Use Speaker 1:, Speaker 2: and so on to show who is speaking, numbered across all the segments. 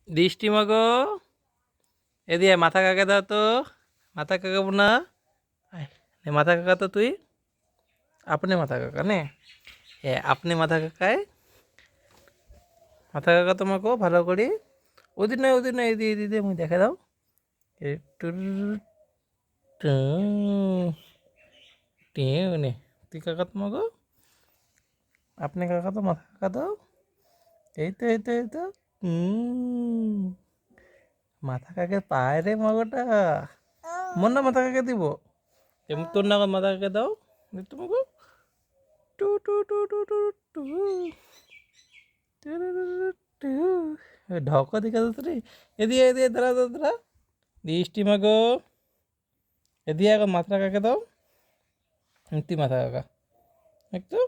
Speaker 1: দৃষ্টি মাগো, এদিকে মাথা কাকে দাও তো, মাথা কাকাবো না। আয়, নে মাথা কাকা তো তুই, আপনি মাথা কাকা নে। হ্যাঁ আপনি মাথা কাকায়, মাথা কাকা তোমাকে ভালো করি। ওদিন নয় এদি এদি দিয়ে মুই দেখে দাও একটু টিউ নে। তুই কাকা তোমাকে, আপনি কাকা তো মাথা কাকা দাও। এই তো মাথা কাকে পায় রে মগটা। মন না মাথা কাকে দিব, এমনি তোর না মাথা কাকে দাও তোমাকে। টু টু টু টু টু টু টু। ঢক দেখা যাচ্ছে রে। এদিকে দাঁড়া দাঁড়া দাঁড়া। দৃষ্টি মাগো, এদিকে এখন মাথা কাকে দাও। তুই মাথা কাকা একটু,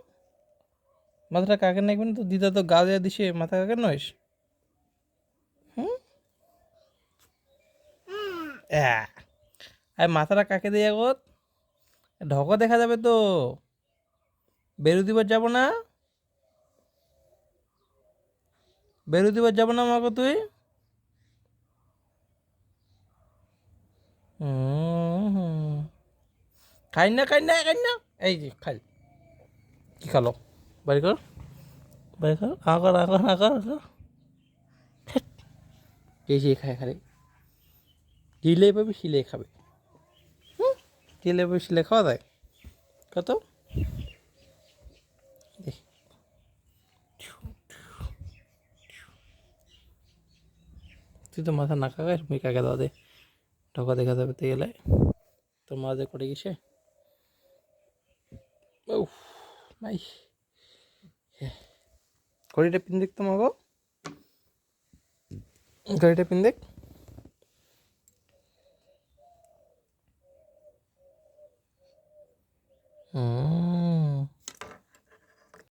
Speaker 1: মাথাটা কাকে নাকবেন তো, দিদা তো গা দেওয়া দিছে, মাথা কাকে নইস। হুম, আর মাথাটা কাকে দিয়ে আগত, ঢক দেখা যাবে তো। বেরু দিবার যাব না, বেরু দিবার যাব না মাগো তুই। হুম, খাই না। এই যে খাই, কি খালো, বাড়ি কর, বাড়ি কর, আঁকর। যে খায় খালি, দিলে পাবি শিলে খাবে। দিলে পাবি শিলে খাওয়া যায় কত। দেখ, তুই তো মাথা না কাকাস, মুই কাকে দাও দে, ঢোকা দেখা যাবে তো গেলে। তোর মা যে করে গেছে, উফ নাই, ঘড়িটা পিন দেখ তো মাগো, ঘড়িটা পিন দেখ। হুম